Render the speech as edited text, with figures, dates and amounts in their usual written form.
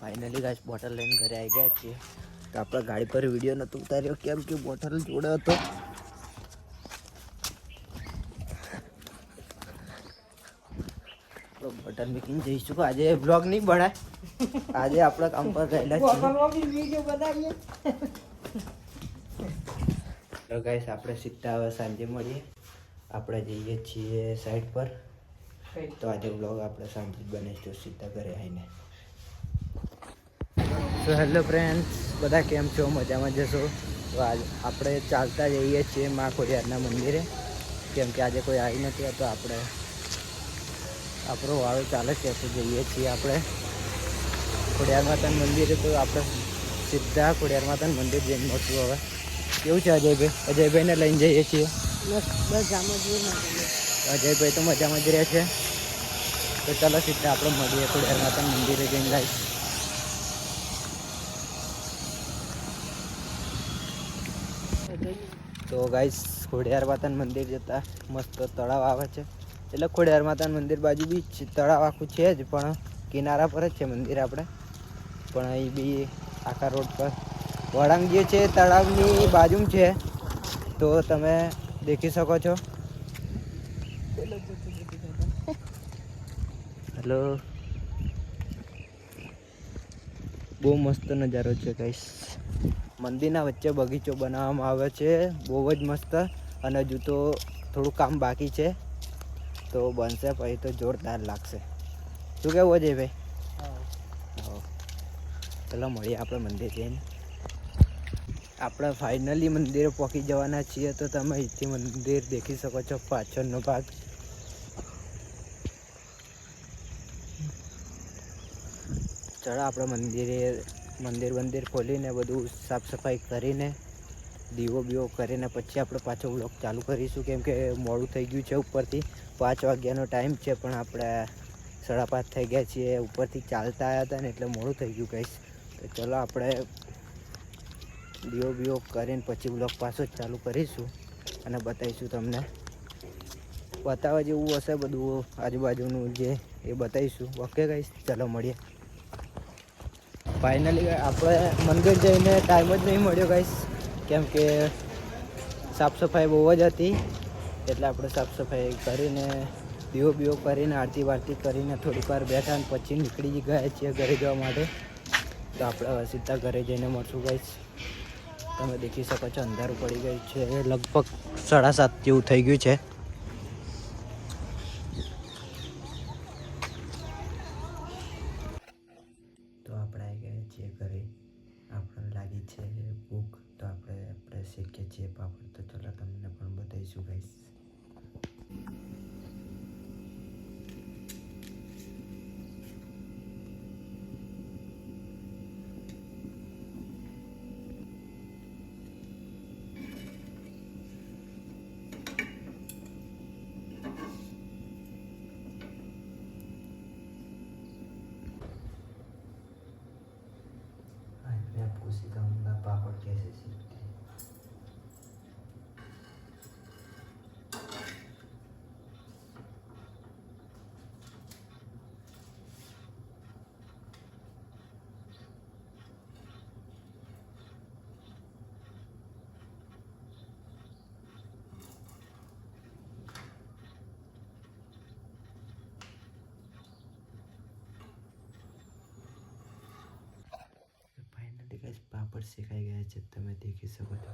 Finally guys bottle લઈને ઘરે આવી ગયા છીએ. તો આપણે ગાડી પર વિડીયો નહોતો ઉતાર્યો કેમ કે બોટલ જોડે હતો. તો બોટલ મૂકીને જઈશું. આજે બ્લોગ નહીં બનાય, આજે આપણે કામ પર ગયેલા છીએ. તો ગાઈસ આપણે સીધા હવે સાંજે મળીએ. આપણે જઈએ છીએ સાઈડ પર. તો આજે બ્લોગ આપણે સાંજે જ બનાવીશું સીધા ઘરે આવીને. તો હેલો ફ્રેન્ડ્સ, બધા કેમ છો? મજામાં જશો? તો આજે આપણે ચાલતા જઈએ છીએ મા ખોડિયારના મંદિરે, કેમ કે આજે કોઈ આવી નથી. તો આપણે આપણો વાળો ચાલે છે તો જઈએ છીએ આપણે ખોડિયાર માતાના મંદિરે. તો આપણે સીધા ખોડિયાર માતાનું મંદિર જઈને મળશું. હવે કેવું છે અજયભાઈ? અજયભાઈને લઈને જઈએ છીએ. અજયભાઈ તો મજામાં જ રહે છે. તો ચાલો સીધા આપણે મળીએ ખોડિયાર માતાના મંદિરે જઈને. લાઈક તો ગાઈસ ખોડિયાર માતાનું મંદિર જતા મસ્ત તળાવ આવે છે. એટલે ખોડિયાર માતાનું મંદિર બાજુ બી તળાવ આખું છે જ, પણ કિનારા પર જ છે મંદિર આપણે. પણ અહીં બી આખા રોડ પર વળાંગ જે છે તળાવની બાજુમાં છે, તો તમે દેખી શકો છો. હેલો, બહુ મસ્ત નજારો છે ગાઈસ. મંદિરના વચ્ચે બગીચો બનાવવામાં આવે છે, બહુ જ મસ્ત. અને હજુ તો થોડું કામ બાકી છે, તો બનશે પછી તો જોરદાર લાગશે. શું કહેવું છે ભાઈ? ચલો મળીએ આપણે મંદિર જઈને. આપણે ફાઇનલી મંદિરે પહોંચી જવાના છીએ. તો તમે અહીંથી મંદિર દેખી શકો છો, પાછળનો ભાગ. ચલો આપણે મંદિર ખોલીને બધું સાફ સફાઈ કરીને દીવો બીવો કરીને પછી આપણે પાછો બ્લોગ ચાલુ કરીશું, કેમ કે મોડું થઈ ગયું છે. ઉપરથી 5 વાગ્યાનો ટાઈમ છે, પણ આપણે 5:30 થઈ ગયા છીએ. ઉપરથી ચાલતા આવ્યા હતા ને એટલે મોડું થઈ ગયું ગાઈસ. તો ચલો આપણે દીવો બીવો કરીને પછી બ્લોગ પાછો જ ચાલુ કરીશું અને બતાવીશું તમને. બતાવવા જેવું હશે બધું આજુબાજુનું જે એ બતાવીશું. ઓકે ગાઈસ, ચાલો મળીએ. ફાઇનલી આપણે મંદિર જઈને ટાઈમ જ નહીં મળ્યો ગાઈસ, કેમ કે સાફ સફાઈ બહુ જ હતી. એટલે આપણે સાફ સફાઈ કરીને દીવો બીવો કરીને આરતી વારતી કરીને થોડીક વાર બેઠા અને પછી નીકળી ગયા છીએ ઘરે જવા માટે. તો આપણે હવે સીધા ઘરે જઈને મળશું ગાઈસ. તમે દેખી શકો છો અંધારું પડી ગયું છે, લગભગ 7:30 જેવું થઈ ગયું છે. તો આપણે આવી ગયા છીએ ઘરે. આપણને લાગી છે ભૂખ, તો આપણે શીખીએ છીએ પાપડ. તો ચલો તમને પણ બતાવીશું ગાઈસ. मैं आपको सिखाऊंगा पापड़ कैसे सीखते हैं. फाइनली गाइस पापड़ सिखाई गया છે, તમે દેખી શકો છો.